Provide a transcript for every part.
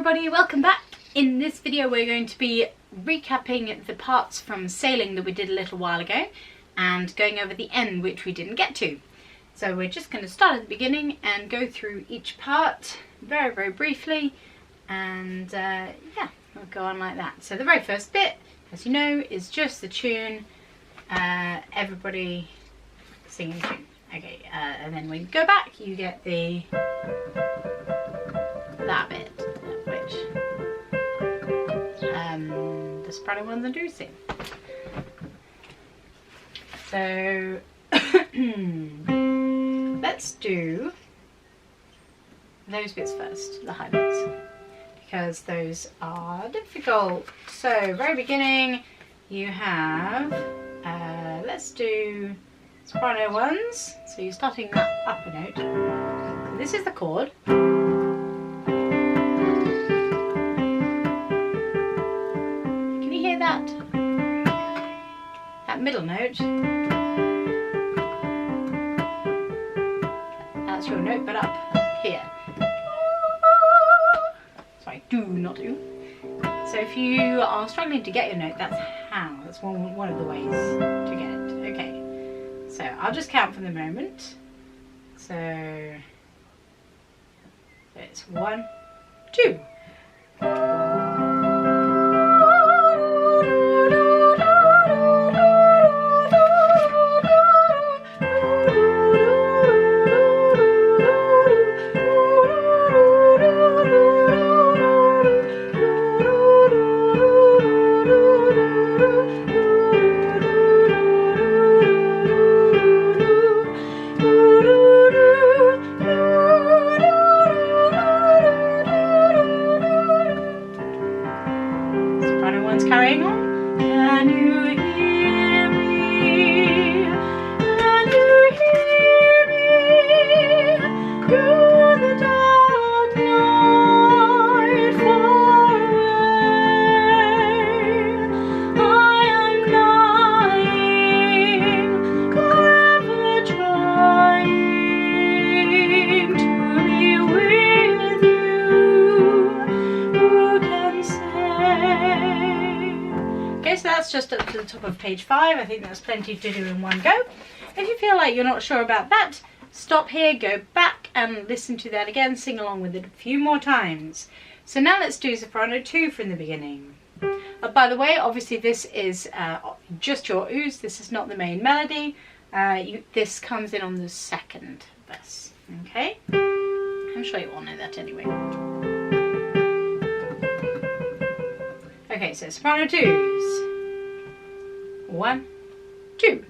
everybody, welcome back. In this video we're going to be recapping the parts from sailing that we did a little while ago and going over the end which we didn't get to. So we're just going to start at the beginning and go through each part very briefly, and yeah, we'll go on like that. So the very first bit, as you know, is just the tune, everybody singing the tune. Okay, and then when you go back you get that bit, which the soprano ones do sing. So let's do those bits first, the high bits, because those are difficult. So very beginning you have, let's do soprano ones. So you're starting that upper note. So this is the chord. Can you hear that? That middle note. That's your note, but up here. Sorry, do not do. So if you are struggling to get your note, that's how. That's one of the ways to get it. Okay. So I'll just count for the moment. So it's 1, 2. Carrying on. Can you hear me? Can you hear me? Through the dark night far away. I am lying, forever trying to be with you. Who can say? Okay, so that's just up to the top of page 5. I think that's plenty to do in one go. If you feel like you're not sure about that, stop here, go back and listen to that again, sing along with it a few more times. So now let's do soprano 2 from the beginning. By the way, obviously this is just your ooze, this is not the main melody. This comes in on the second verse, okay? I'm sure you all know that anyway. Okay, so soprano 2s. 1, 2.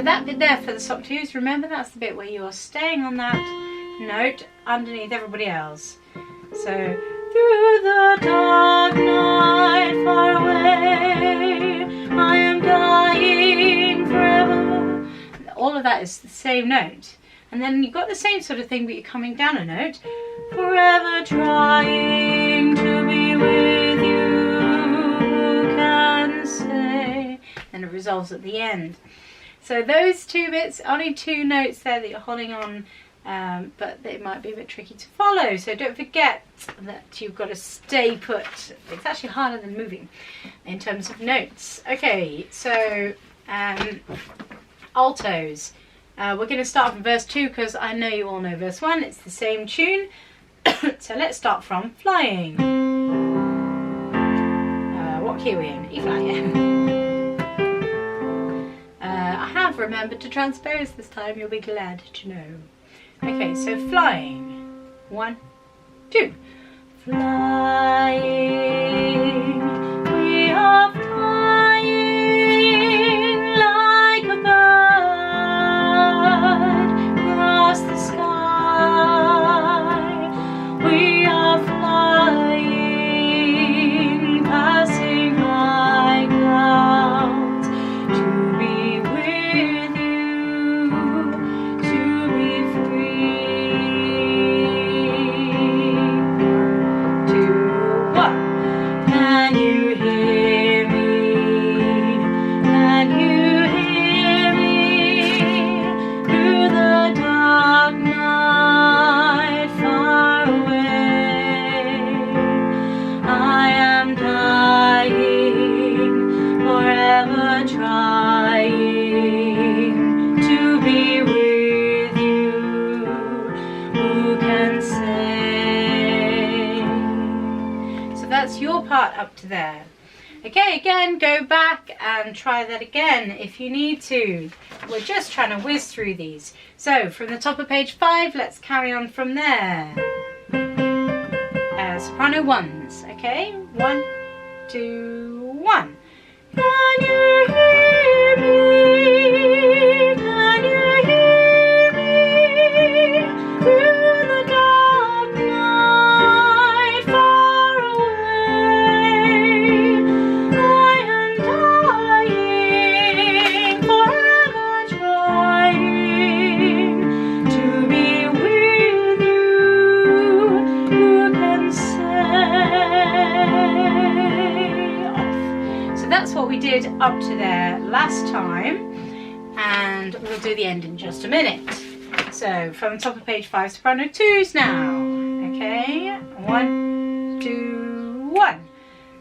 That bit there for the soft twos, remember that's the bit where you're staying on that note underneath everybody else. So, through the dark night far away, I am dying forever. All of that is the same note. And then you've got the same sort of thing, but you're coming down a note. Forever trying to be with you, who can say? And it resolves at the end. So those two bits, only 2 notes there that you're holding on, but they might be a bit tricky to follow. So don't forget that you've got to stay put. It's actually harder than moving in terms of notes. Okay, so altos. We're going to start from verse 2 because I know you all know verse 1. It's the same tune. So let's start from flying. What key are we in? E flat, yeah. I have remembered to transpose this time, you'll be glad to know. Okay, so flying. 1, 2. Flying, we are flying like a bird across the sky. We are flying, passing high clouds, to be with you, to be free. 2, 1. Can you hear me? Can you hear me? Through the dark night, far away. I am dying, forever trying to be with you. Who can say? So that's your part up to there. Okay, again, go back and try that again if you need to. We're just trying to whiz through these. So from the top of page 5, let's carry on from there. Soprano 1s, okay? 1, 2, 1. Can you hear me? Can you hear me? Through the dark night, far away. I am dying, forever trying to be with you. Who can say? Off. So that's what we did up to there last time, and we'll do the end in just a minute. So from the top of page 5, soprano 2s now. Okay, 1, 2, 1.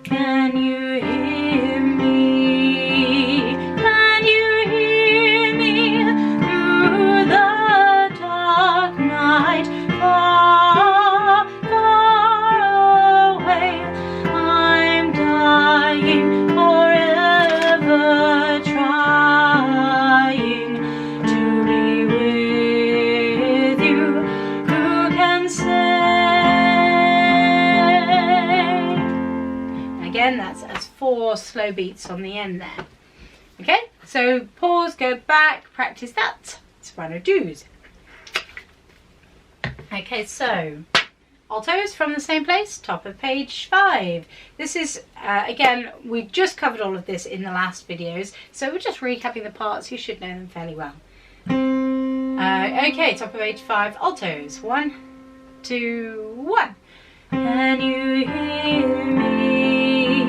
Can you hear me? Can you hear me through the dark night, far, far away? I'm dying, forever trying to be with you. Who can say? Again, that's 4 slow beats on the end there. Okay, so pause, go back, practice that. Soprano 2s. Okay, so altos from the same place, top of page 5. This is, again, we just covered all of this in the last videos, so we're just recapping the parts. You should know them fairly well. Okay, top of page 5, altos. 1, 2, 1. Can you hear me?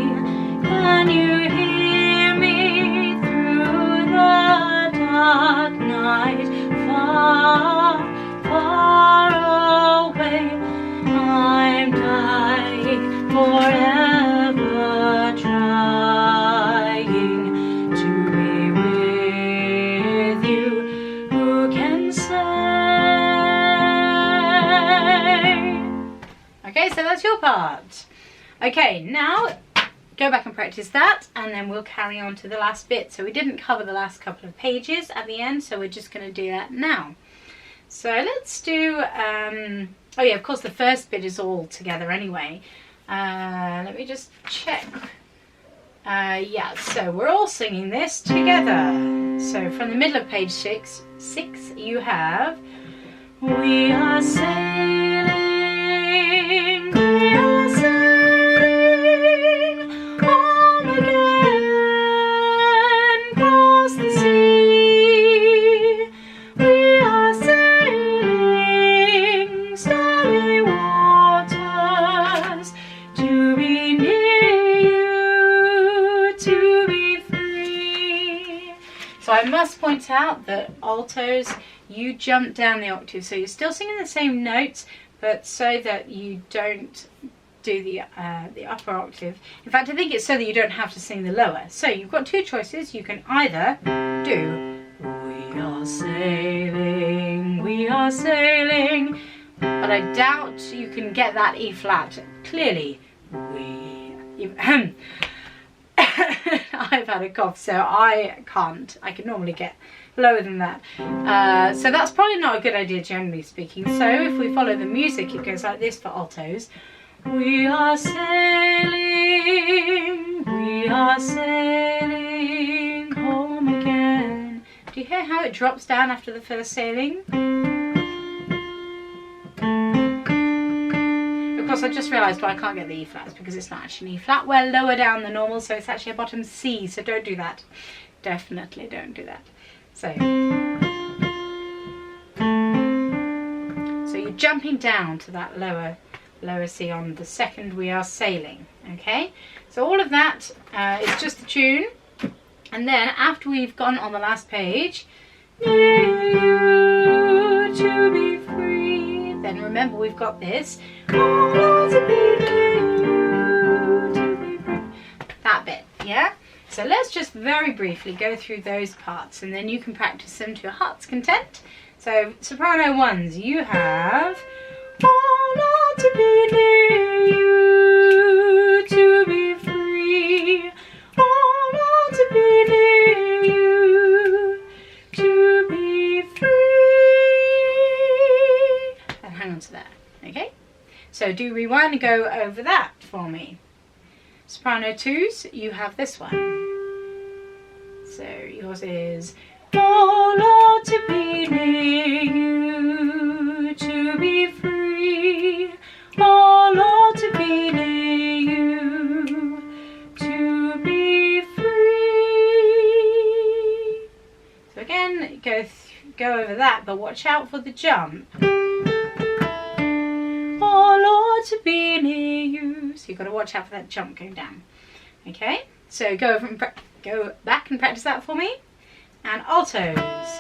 Can you hear me through the dark night, far, far away? I'm dying, forever trying to be with you. Who can say? Okay, so that's your part. Okay, now go back and practice that, and then we'll carry on to the last bit. So we didn't cover the last couple of pages at the end, so we're just going to do that now. So let's do, oh yeah, of course the first bit is all together anyway. Let me just check. Yeah, so we're all singing this together. So from the middle of page 6, you have, we are sailing, we are sailing home again, across the sea. We are sailing starry waters, to be near you, to be free. So I must point out that altos, you jump down the octave, so you're still singing the same notes, but so that you don't do the upper octave. In fact, I think it's so that you don't have to sing the lower. So you've got 2 choices. You can either do, we are sailing, but I doubt you can get that E flat clearly. I've had a cough, so I can't. I can normally get lower than that. So that's probably not a good idea, generally speaking. So if we follow the music, it goes like this for altos. We are sailing home again. Do you hear how it drops down after the first sailing? Of course, I just realised why I can't get the E flats, because it's not actually an E flat. We're lower down than normal, so it's actually a bottom C, so don't do that. Definitely don't do that. So you're jumping down to that lower C on the second we are sailing, okay? So all of that is just the tune, and then after we've gone on the last page, near you to be free, then remember we've got this, that bit, yeah? So let's just very briefly go through those parts, and then you can practice them to your heart's content. So soprano ones, you have all ought to be near you to be free. All ought to be near you to be free. And hang on to that, okay? So do rewind and go over that for me. Soprano twos, you have this one. So yours is all ought to be near you to be free. All ought to be near you to be free. So again, go over that, but watch out for the jump. All ought to be near you. So you've got to watch out for that jump going down. Okay, so go back and practice that for me. And altos,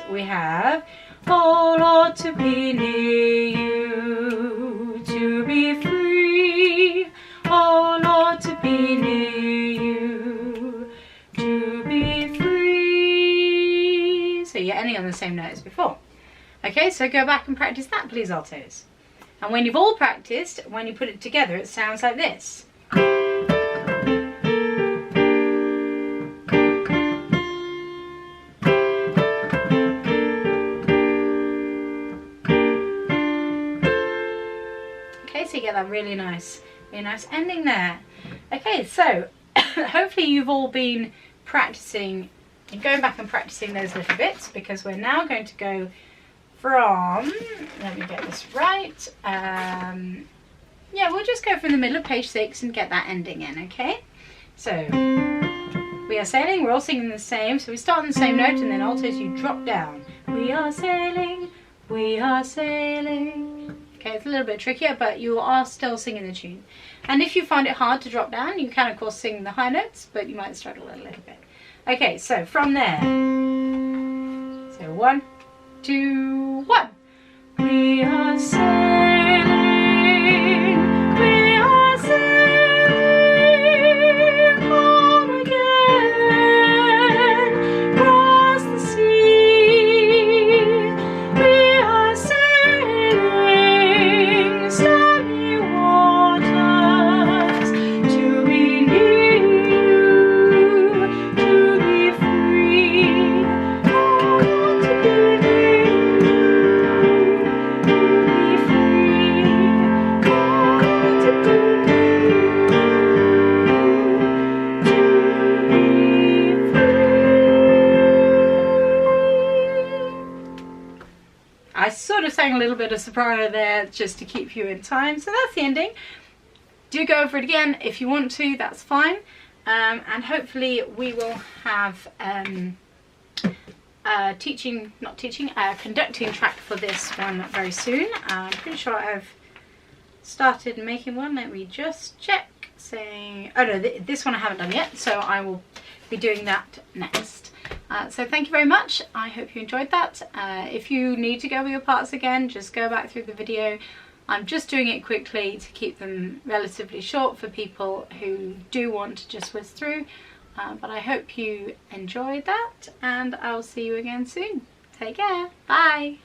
we have all ought to be near you to be free. All ought to be near you to be free. So you're ending on the same note as before. Okay, so go back and practice that, please, altos. And when you've all practiced, when you put it together, it sounds like this. So you get that really nice ending there. Okay, so hopefully you've all been practicing and going back and practicing those little bits, because we're now going to go from, let me get this right, yeah, we'll just go from the middle of page 6 and get that ending in, okay? So we are sailing, we're all singing the same, so we start on the same note, and then altos you drop down. We are sailing, we are sailing. Okay, it's a little bit trickier, but you are still singing the tune. And if you find it hard to drop down, you can of course sing the high notes, but you might struggle a little bit. Okay, so from there, so 1, 2, 1. We are sailing, we are sailing home again, across the sea. We are sailing stormy waters to be near you, to be free. Oh, to be near you, to be free. Oh, to be near you, to be free. I sort of sang a little bit of soprano there just to keep you in time, so that's the ending. Do go over it again if you want to, that's fine. And hopefully we will have conducting track for this one very soon. I'm pretty sure I've started making one. Let me just check. Saying, oh no, this one I haven't done yet, so I will be doing that next. So thank you very much. I hope you enjoyed that. If you need to go over your parts again, just go back through the video. I'm just doing it quickly to keep them relatively short for people who do want to just whiz through. But I hope you enjoyed that, and I'll see you again soon. Take care. Bye.